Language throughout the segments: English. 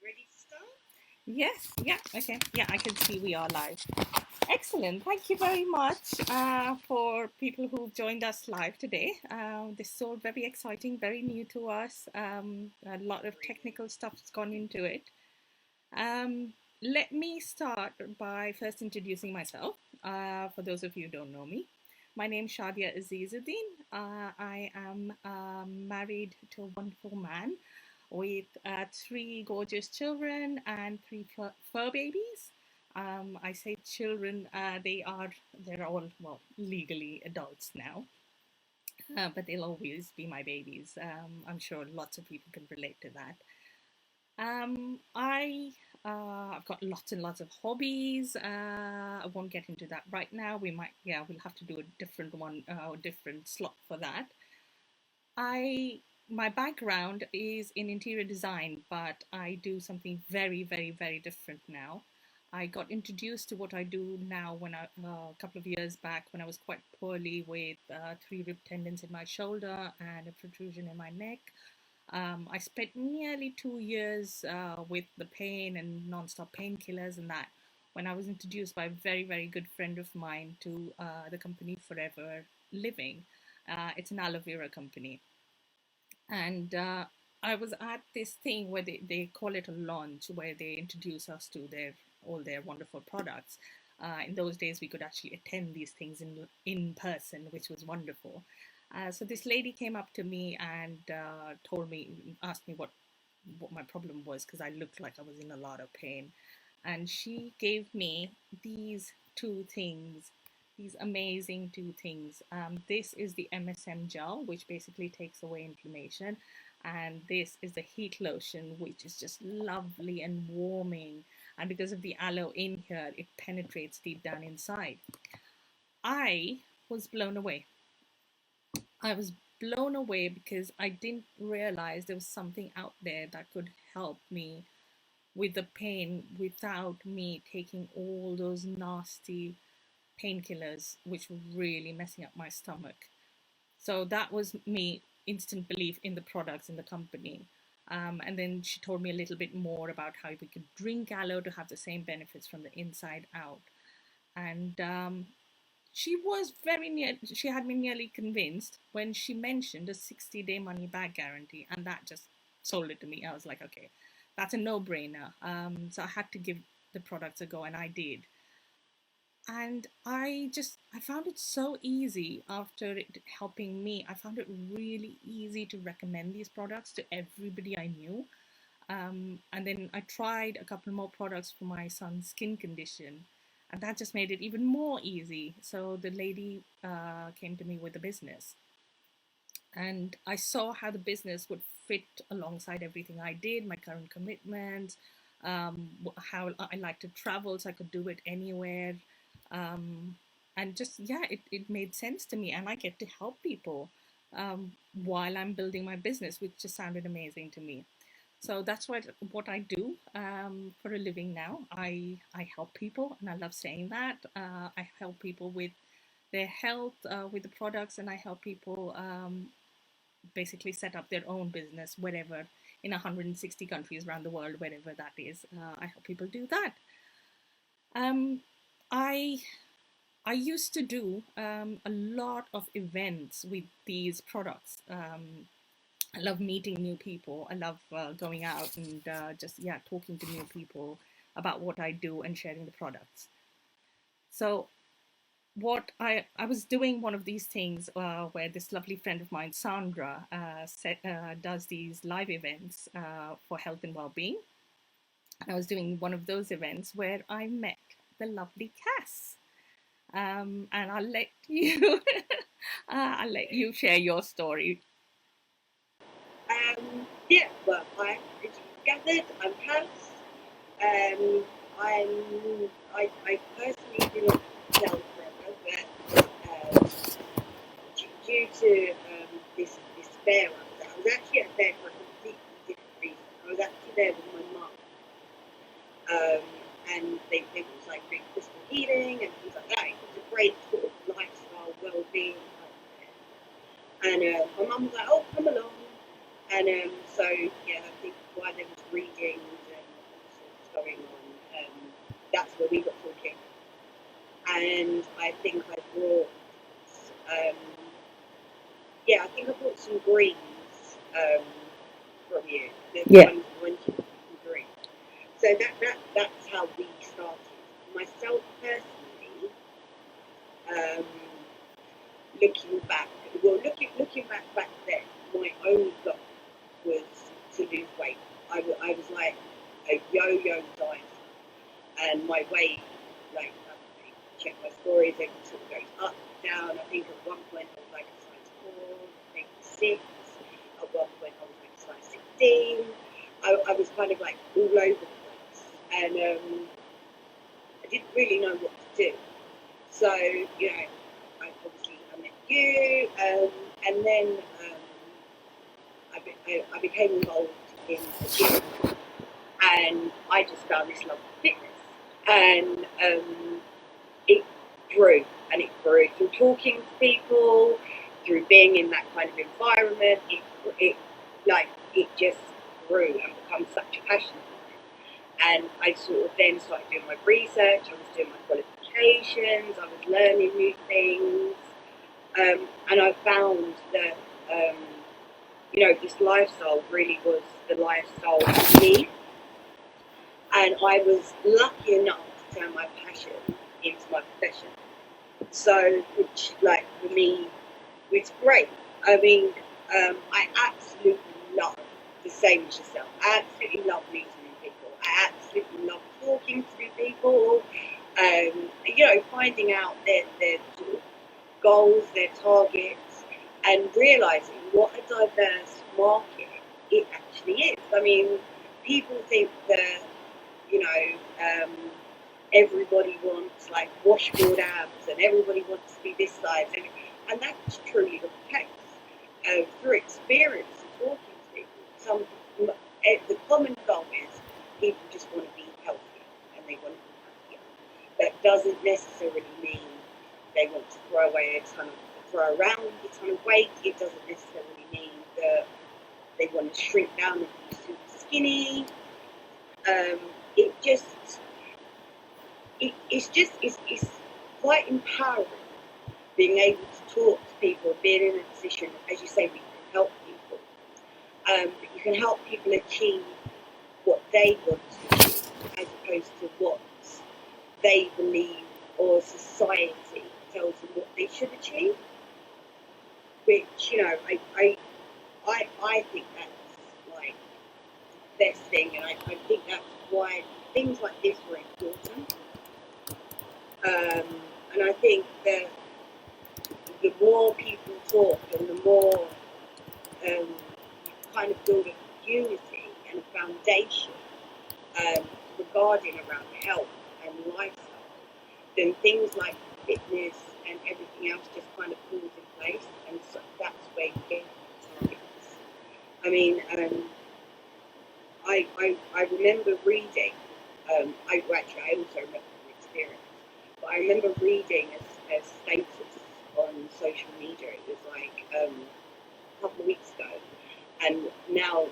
Ready to start? Yes, yeah, okay. Yeah, I can see we are live. Excellent. Thank you very much for people who've joined us live today. This is all very exciting, very new to us. A lot of Really? technical stuff's gone into it. Um, Let me start by first introducing myself, for those of you who don't know me. My name's Shadia Azizuddin. I am married to a wonderful man with three gorgeous children and three fur babies. I say children; they're all well legally adults now, but they'll always be my babies. I'm sure lots of people can relate to that. I've got lots and lots of hobbies. I won't get into that right now. We'll have to do a different one, different slot for that. I My background is in interior design, but I do something very, very, very different now. I got introduced to what I do now a couple of years back when I was quite poorly with three rib tendons in my shoulder and a protrusion in my neck. I spent nearly 2 years with the pain and non-stop painkillers and that when I was introduced by a very, very good friend of mine to the company Forever Living. It's an aloe vera company. And I was at this thing where they call it a launch, where they introduce us to all their wonderful products. In those days, we could actually attend these things in person, which was wonderful. So this lady came up to me and asked me what my problem was because I looked like I was in a lot of pain, and she gave me these two things, these amazing two things. This is the MSM gel, which basically takes away inflammation, and this is the heat lotion, which is just lovely and warming. And because of the aloe in here, it penetrates deep down inside. I was blown away. I was blown away because I didn't realize there was something out there that could help me with the pain without me taking all those nasty painkillers, which were really messing up my stomach. So that was me instant belief in the products in the company. And then she told me a little bit more about how we could drink aloe to have the same benefits from the inside out. And she was very near, she had me nearly convinced when she mentioned a 60-day money back guarantee. And that just sold it to me. I was like, okay, that's a no brainer. So I had to give the products a go, and I did. And I found it so easy after it helping me. I found it really easy to recommend these products to everybody I knew. And then I tried a couple more products for my son's skin condition, and that just made it even more easy. So the lady came to me with a business, and I saw how the business would fit alongside everything I did, my current commitments, how I like to travel, so I could do it anywhere. Um, and just, yeah, it made sense to me, and I get to help people while I'm building my business, which just sounded amazing to me. So that's what I do for a living now. I help people, and I love saying that. I help people with their health with the products, and I help people basically set up their own business wherever in 160 countries around the world, wherever that is. I help people do that. Um, I I used to do a lot of events with these products. I love meeting new people. I love going out and just yeah talking to new people about what I do and sharing the products. So I was doing one of these things where this lovely friend of mine, Sandra, does these live events for health and well-being. And I was doing one of those events where I met the lovely Cass. And I'll let you I'll let you share your story. Yeah, well, as you've gathered, I'm Cass. Um, I personally do not sell forever, but due to this fair I was actually at a fair for a completely different reason. I was actually there with my mum, um, and they was like doing crystal healing and things like that. It was a great sort of lifestyle, well-being type of. And my mum was like, "Oh, come along." And so yeah, I think while there was readings going on, that's where we got talking. And I think I brought, um, I think I brought some greens from you. The ones you green. So that's how we started. Myself personally, um, looking back then, my only goal was to lose weight. I was like a yo-yo dieter, and my weight, like, I check my stories, it sort of goes up, down. I think at one point I was like a size 4, maybe 6. At one point I was like a size 16. I was kind of like all over the place, and I didn't really know what to do. So, I met you, and then I became involved in the gym, and I just found this love of fitness, and it grew, and it grew through talking to people, through being in that kind of environment. It just grew and became such a passion for me. And I sort of then started doing my research. I was doing my qualifications. I was learning new things, and I found that this lifestyle really was the lifestyle for me. And I was lucky enough to turn my passion into my profession. So, which, like, for me, it's great. I mean, I absolutely love the same as yourself. I absolutely love meeting new people. I absolutely love talking to new people. Finding out their sort of goals, their targets, and realising what a diverse market it actually is. I mean, people think that, everybody wants like washboard abs and everybody wants to be this size, and that's truly not the case. Through experience and talking to people, the common goal is people just want to be healthy and they want to be happier. That doesn't necessarily mean they want to throw around a ton of weight. It doesn't necessarily mean that they want to shrink down and be super skinny. It's quite empowering being able to talk to people, being in a position, as you say, we can help people. But you can help people achieve what they want to achieve, as opposed to what they believe or society tells them what they should achieve. Which, I think that's like the best thing, and I think that's why things like this were important. And I think that the more people talk and the more you kind of build a unity and a foundation regarding around health and lifestyle, then things like fitness and everything else just kind of falls in place, and so that's where you get targets. I mean, I remember reading, I also remember from experience, but I remember reading a status on social media. It was like a couple of weeks ago, and now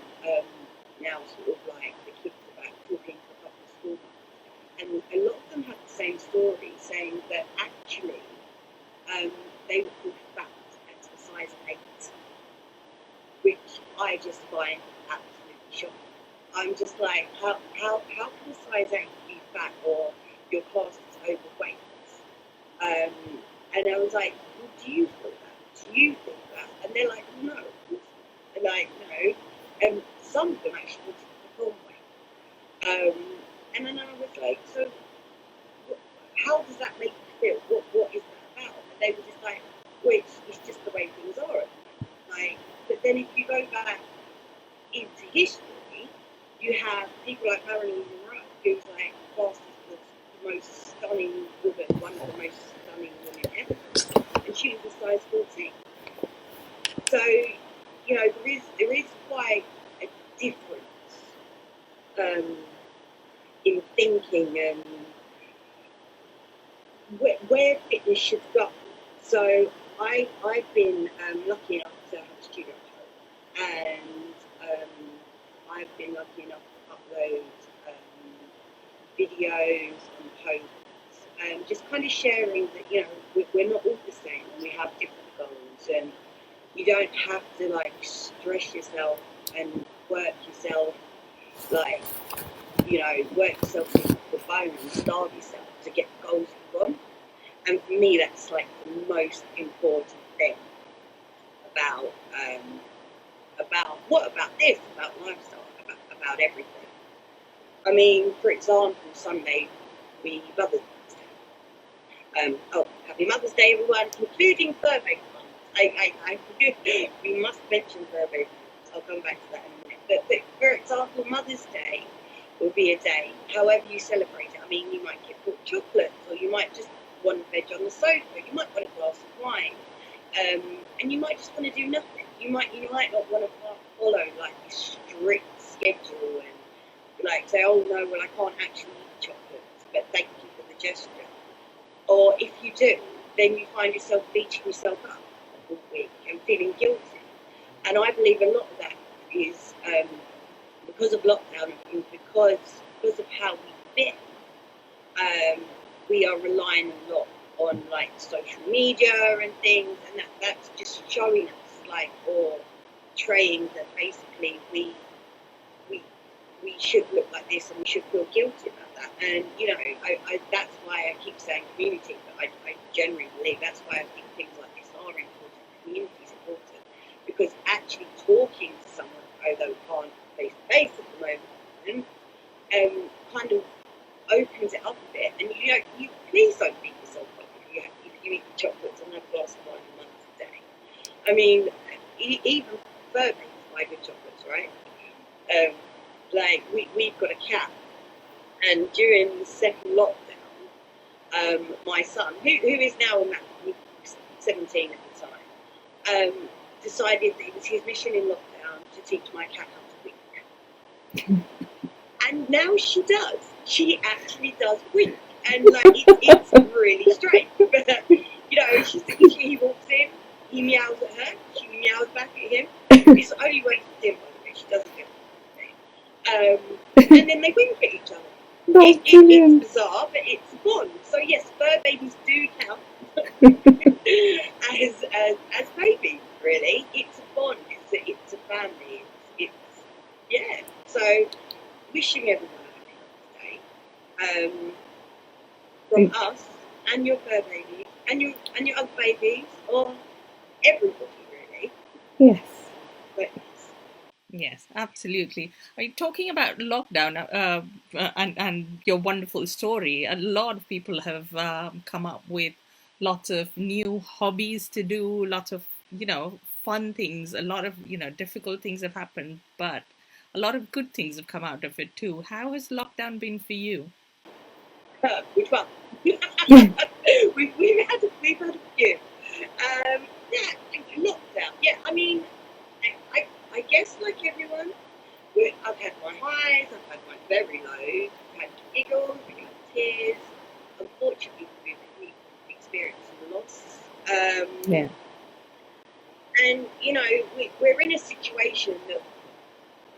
sort of like the kids are back talking to a couple of school mothers, and a lot of them had the same story, saying that actually they were called fat at a size 8, which I just find absolutely shocking. I'm just like, how can a size 8 be fat or your class is overweight? And I was like, well, do you feel that? Do you think that? And they're like, no, of course not. They're like, no. And some of them actually wanted to perform weight. And then I was like, so how does that make you feel? What is that about? And they were just like, well, it's just the way things are. Like, but then if you go back into history, you have people like Marilyn Monroe, who's like classed as the most stunning woman, one of the most stunning women ever, and she was a size 14. So, there is quite a difference in thinking and where fitness should go. So I've been lucky enough to have a studio at home, and I've been lucky enough to upload videos and posts, just kind of sharing that, you know, we're not all the same and we have different goals, and you don't have to like stress yourself and work yourself, like, you know, work yourself to the bone and starve yourself to get the goals you want. And for me, that's like the most important thing about about lifestyle, about everything. I mean, for example, Sunday we Mother's Day. Happy Mother's Day, everyone, including fur baby mums. We must mention fur baby mums. I'll come back to that in a minute. But for example, Mother's Day will be a day, however you celebrate it. I mean, you might get hot chocolates, or you might just want to veg on the sofa. You might want a glass of wine, and you might just want to do nothing. You might not want to follow like this strict schedule and like say, oh no, well I can't actually eat chocolates, but thank you for the gesture. Or if you do, then you find yourself beating yourself up all week and feeling guilty. And I believe a lot of that is because of lockdown and because of how we've been. We are relying a lot on like social media and things, and that's just showing us like, or portraying that basically we should look like this and we should feel guilty about that. And you know, I that's why I keep saying community, but I generally believe that's why I think things like this are important. Community is important because actually talking to someone, although we can't face to face at the moment, kind of opens it up a bit. And you please don't beat yourself up if you eat chocolates and have a glass of wine once a day. I mean, even fur babies buy good chocolates, right? Like we've got a cat, and during the second lockdown, my son, who is now 17 at the time, decided that it was his mission in lockdown to teach my cat how to wink. And now she does. She actually does wink, and like it's really strange. But you know, he walks in, he meows at her, she meows back at him. It's the only way to do it. She doesn't do it. And then they wink at each other. It's bizarre, but it's a bond. So yes, fur babies do count as babies. Really, it's a bond. It's a family. It's yeah. So wishing everyone a happy Mother's Day from us and your fur babies and your other babies, or everybody really. Yes. But Yes, absolutely. Are you talking about lockdown and your wonderful story? A lot of people have come up with lots of new hobbies to do, lots of, fun things. A lot of, difficult things have happened, but a lot of good things have come out of it too. How has lockdown been for you? which one? we've had a few. Yeah, lockdown. Yeah, I mean, I guess like everyone, I've had my highs, I've had my very lows, I've had giggles, I've had tears. Unfortunately, we've experienced some loss. Yeah. And you know, we're in a situation that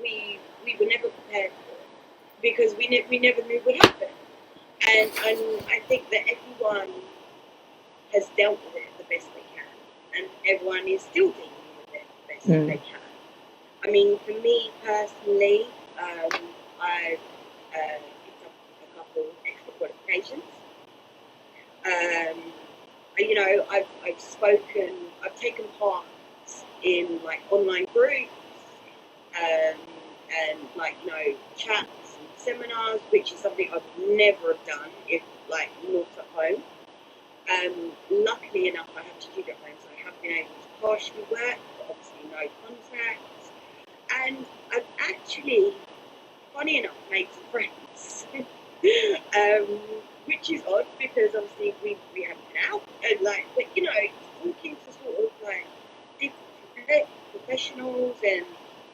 we were never prepared for because we never knew what happened. And I think that everyone has dealt with it the best they can, and everyone is still dealing with it the best they can. I mean, for me personally, I've picked up a couple extra qualifications. You know, I've taken part in like online groups, and like, you know, chats and seminars, which is something I would never have done if like not at home. Luckily enough, I have to keep at home, so I have been able to partially work, but obviously no contacts. And I've actually, funny enough, made some friends, which is odd because obviously we haven't been out, and like, but you know, talking to sort of like different professionals and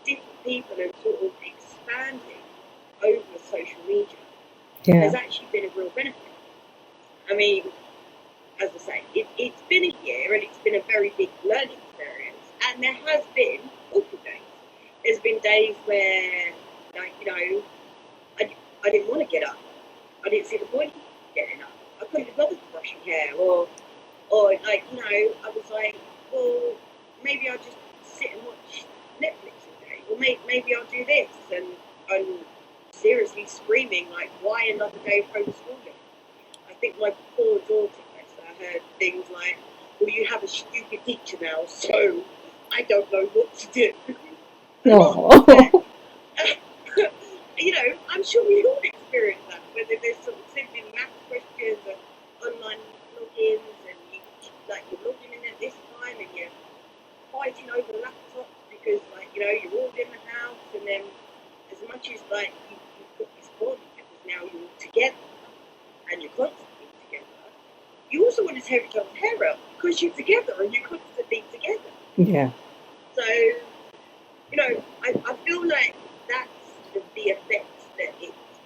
different people and sort of expanding over social media has actually been a real benefit. I mean, as I say, it's been a year and it's been a very big learning experience, and there has been awful days. There's been days where, like, you know, I didn't want to get up. I didn't see the point of getting up. I couldn't be bothered brushing hair, or like, you know, I was like, well, maybe I'll just sit and watch Netflix all day, or maybe I'll do this, and I'm seriously screaming like, why another day of homeschooling? I think my poor daughter, I heard things like, well, you have a stupid teacher now, so I don't know what to do. Oh. You know, I'm sure we all experience that, whether there's sort of simple math questions or online logins, and you're logging in at this time and you're fighting over laptops because, like, you know, you're all in the house, and then as much as, like, you've got this bond because now you're all together and you're constantly together, you also want to tear each other's hair out because you're together and you're constantly together. Yeah. So, you know, I feel like that's the effect that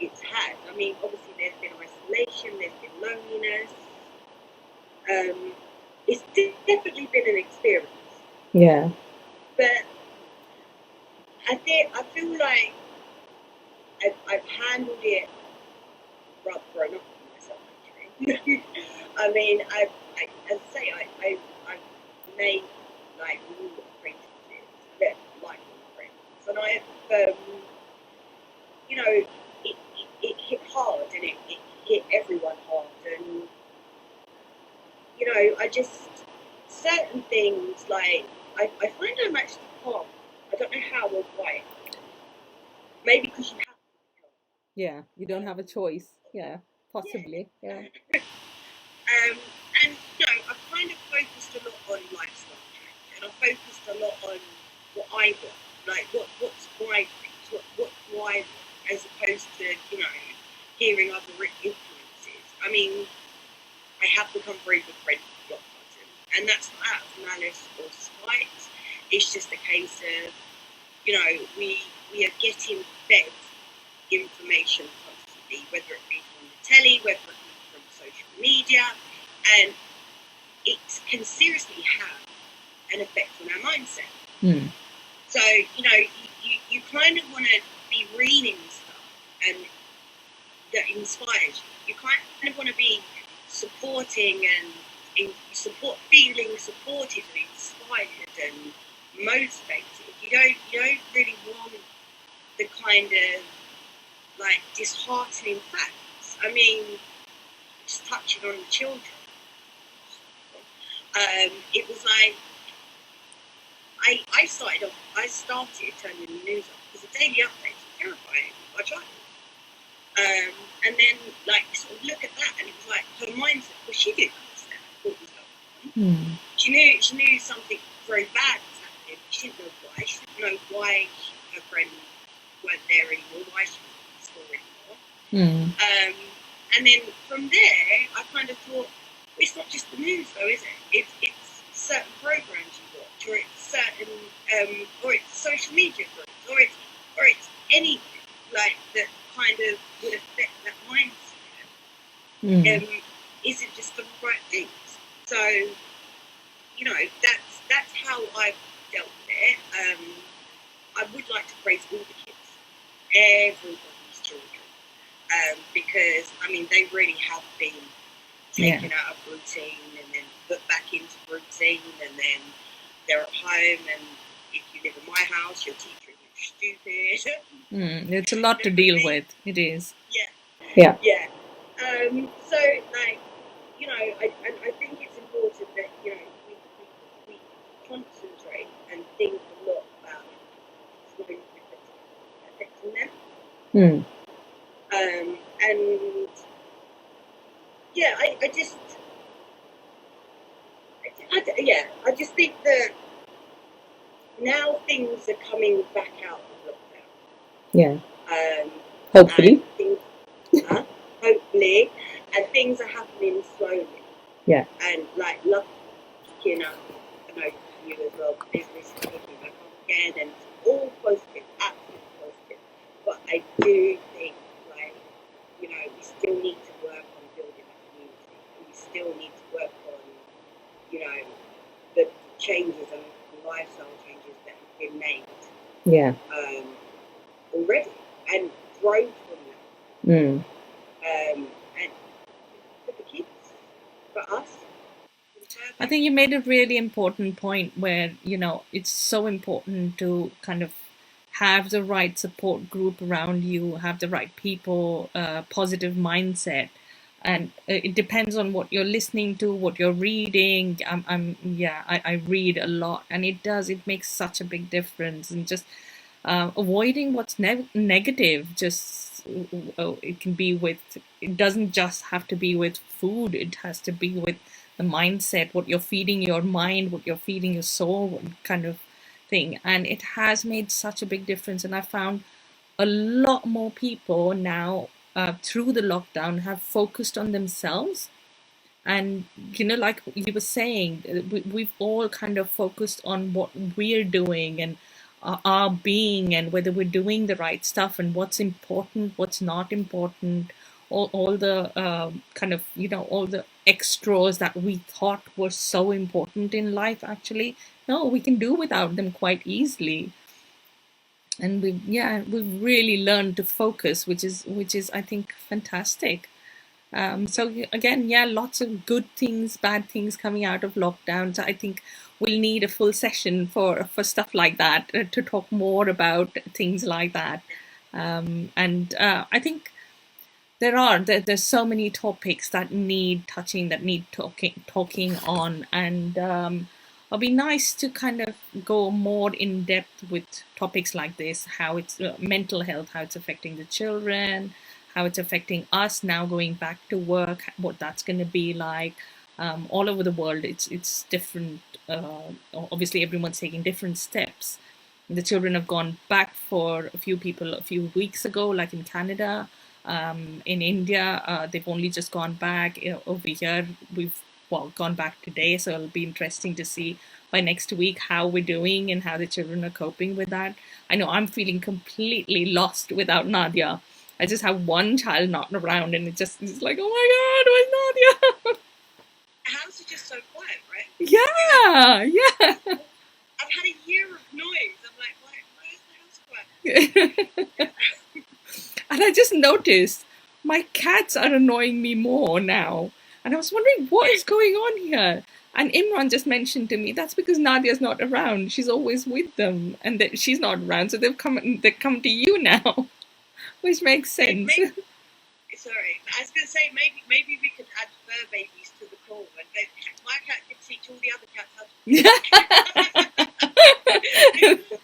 it's had. I mean, obviously there's been isolation, there's been loneliness. It's definitely been an experience. Yeah. But I feel like I've handled it rather grown up for myself, actually. I mean, as I say, I've made like new acquaintances, that like friends, and I've you know, it hit hard, and it hit everyone hard, and you know, I just certain things like I find I'm actually calm. I don't know how or why. Maybe because you have to be calm. Yeah. You don't have a choice. Yeah. Yeah. Possibly. Yeah. And you know, I've kind of focused a lot on lifestyle change, and I've focused a lot on what I want, like what's my dreams, what do I want, as opposed to, you know, hearing other influences. I mean, I have become very good friends with Block Button, and that's not out of malice or spite. It's just a case of, you know, we are getting fed information constantly, whether it be from the telly, whether it be from social media, and it can seriously have an effect on our mindset. Mm. So, you know, you kind of want to be reading stuff and that inspires you. You kind of want to be supporting and feeling supported and inspired and motivated. You don't really want the kind of like disheartening facts. I mean, just touching on the children. It was like I started turning the news on because the daily updates were terrifying. I tried. And then, like, sort of look at that, and it was like her mindset. Well, she didn't understand what was going on. Mm. She knew something very bad was happening. She didn't know why. She didn't know why her friends weren't there anymore. Why she wasn't in the store anymore. Mm. And then from there, I kind of thought, well, it's not just the news, though, is it? It's certain programs you watch, or it's certain, or it's social media groups, or it's anything like that kind of would affect that mindset. Mm. Is it just the right things? So, you know, that's how I've dealt with it. I would like to praise all the kids, everybody's children, because I mean they really have been taken out of routine and then put back into routine, and then they're at home, and if you live in my house, your teacher is stupid. It's a lot to deal with. It is. Yeah. Yeah. So, like, you know, I think it's important that, you know, we concentrate and think a lot about what's going to affecting them. Mm. And yeah, I just think that now things are coming back out of lockdown. Yeah. Hopefully. Hopefully, and things are happening slowly. Yeah. And like lucky enough, I know you as well, business is picking back up again, and it's all positive, absolutely positive. But I do think, like, you know, we still need to work on building a community, and we still need to work on, you know, the changes and lifestyle changes that have been made. Yeah. Already, and grow from that. I think you made a really important point where, it's so important to kind of have the right support group around you, have the right people, positive mindset. And it depends on what you're listening to, what you're reading. I read a lot, and it makes such a big difference. And just avoiding what's negative, it can be it doesn't just have to be with food, it has to be with the mindset, what you're feeding your mind, what you're feeding your soul, what kind of thing. And it has made such a big difference. And I found a lot more people now through the lockdown have focused on themselves. And, like you were saying, we've all kind of focused on what we're doing and our being, and whether we're doing the right stuff, and what's important, what's not important, all the kind of, all the extras that we thought were so important in life, actually, no, we can do without them quite easily. And we've really learned to focus, which is I think fantastic. So again, lots of good things, bad things coming out of lockdown. So I think we'll need a full session for stuff like that, to talk more about things like that. And I think there's so many topics that need touching, that need talking on. And it'll be nice to kind of go more in depth with topics like this, how it's mental health, how it's affecting the children, how it's affecting us now going back to work, what that's going to be like. All over the world, it's different. Obviously, everyone's taking different steps. The children have gone back for a few people a few weeks ago, like in Canada. In India, they've only just gone back. Over here, we've gone back today, so it'll be interesting to see by next week how we're doing and how the children are coping with that. I know I'm feeling completely lost without Nadia. I just have one child not around, and it's like, oh my God, where's Nadia? The house is just so quiet, right? Yeah. I've had a year of noise. I'm like, why is the house quiet? And I just noticed my cats are annoying me more now. And I was wondering what is going on here. And Imran just mentioned to me that's because Nadia's not around. She's always with them, and that she's not around, so they've come to you now, which makes sense. Sorry, I was going to say maybe we could add fur babies to the call, and then my cat could teach all the other cats how to.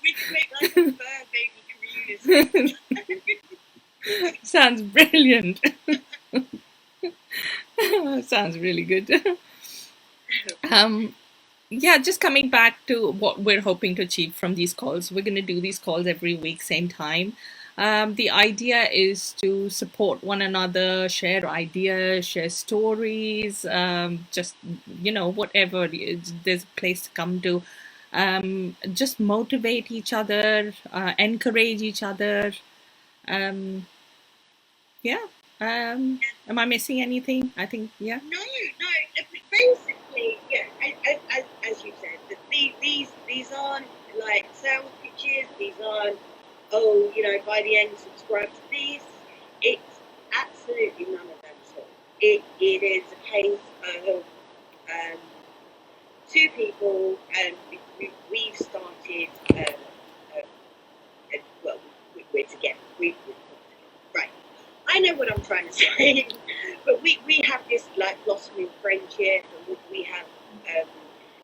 We could make like a fur baby community. Sounds brilliant. Sounds really good. Just coming back to what we're hoping to achieve from these calls. We're going to do these calls every week, same time. The idea is to support one another, share ideas, share stories, just, whatever. There's a place to come to. Just motivate each other, encourage each other. Am I missing anything? I think, yeah. No. Basically, as you said, these aren't like sales pitches. These aren't, by the end, subscribe to these. It's absolutely none of that at all. It is a case of two people, and we've started. Well, we're together. We're right. I know what I'm trying to say, but we have this like blossoming friendship, and we have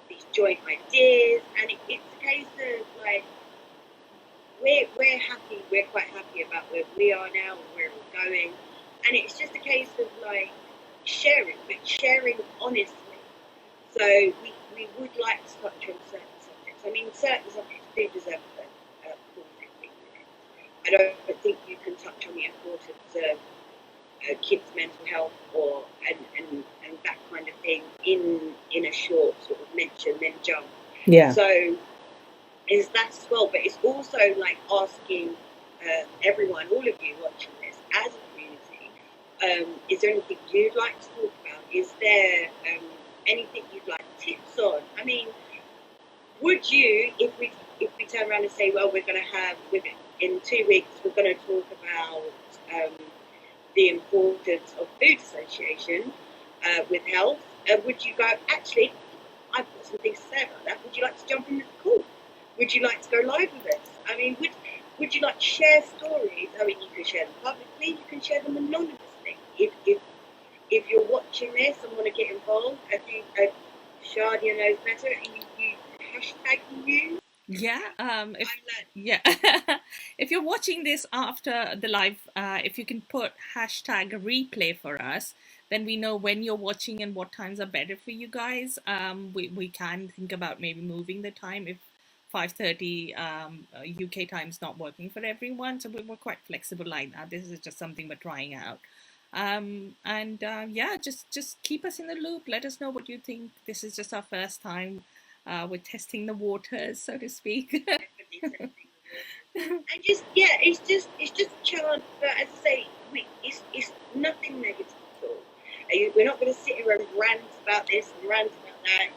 these joint ideas, and it's a case of like we're happy. We're quite happy about where we are now and where we're going, and it's just a case of like sharing, but sharing honestly. So we would like to touch on certain subjects. I mean, certain subjects do deserve a full 15 minutes. I don't think you can touch on the importance of kids' mental health and that kind of thing in a short sort of mention, then jump. Yeah. So is that as well, but it's also like asking everyone, all of you watching this, as a community, is there anything you'd like to talk about? Is there anything you'd like tips on? I mean, would you, if we turn around and say, well, we're going to have, in 2 weeks, we're going to talk about the importance of food association with health, would you go, actually, I've got some things to say about that. Would you like to jump in the call? Would you like to go live with us? I mean, would you like to share stories? I mean, you can share them publicly, you can share them anonymously. If you're watching this and want to get involved, I think Shadia knows better. You hashtag you. Yeah, if I'm learning. yeah, if you're watching this after the live, if you can put hashtag replay for us, then we know when you're watching and what times are better for you guys. We can think about maybe moving the time if 5:30 UK time is not working for everyone. So we're quite flexible like that. This is just something we're trying out. And yeah, just keep us in the loop. Let us know what you think. This is just our first time. We're testing the waters, so to speak. Definitely testing the waters. And just it's just a chance. But as I say, it's nothing negative at all. We're not going to sit here and rant about this and rant about that.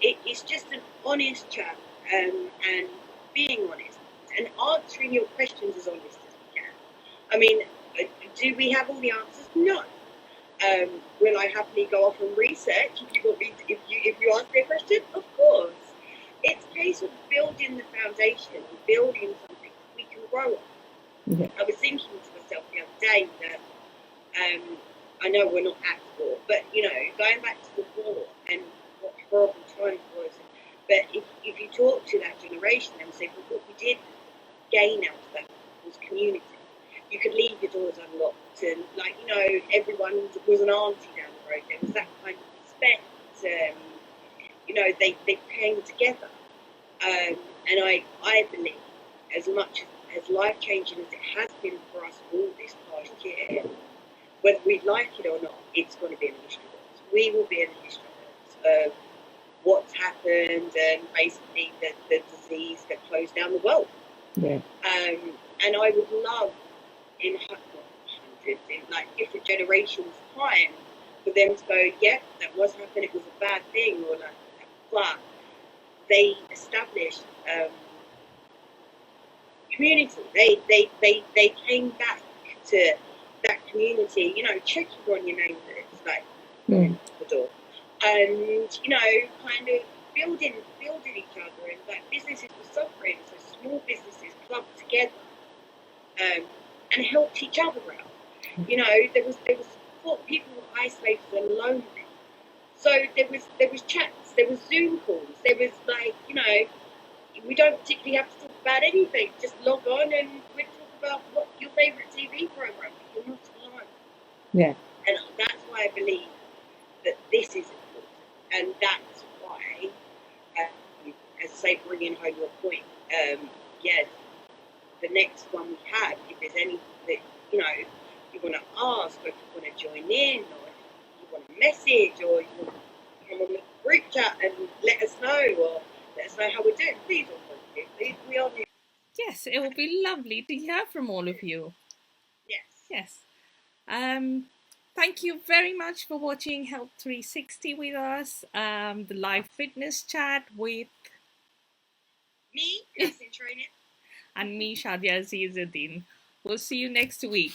It's just an honest chat, and being honest and answering your questions as honest as we can. I mean, do we have all the answers? No. Will I happily go off and research if you ask me a question? Of course. It's a case of building the foundation and building something that we can grow on. Yeah. I was thinking to myself the other day that I know we're not at war, but going back to the war and what horrible time it was. But if you talk to that generation, they will say, well, what we did gain out of that was community. You could leave your doors unlocked, and everyone was an auntie down the road. There was that kind of respect. They came together, and I believe, as much as life changing as it has been for us all this past year, whether we like it or not, it's going to be in the history books. We will be in the history books of what's happened, and basically the disease that closed down the world. Yeah. And I would love in hundreds, in different generations' time, for them to go, yeah, that was happening, it was a bad thing, or but they established community. They came back to that community, checking on your neighbours, the door, and kind of building each other, and businesses were suffering, so small businesses clubbed together and helped each other out. There was people were isolated and lonely. So there was chats, there was Zoom calls, there was we don't particularly have to talk about anything. Just log on and we'll talk about what your favourite TV programme. You're not alone. Yeah. And that's why I believe that this is important, and that's why, as I say, bringing home your point, the next one we have, if there's anything that you want to ask, or if you want to join in, or if you want to message, or you want to come on the group chat and let us know, or let us know how we're doing, please, we are here. Yes, it will be lovely to hear from all of you. Yes. Thank you very much for watching Health 360 with us, the live fitness chat with me, Cass in Training, and me, Shadia Azizuddin. We'll see you next week.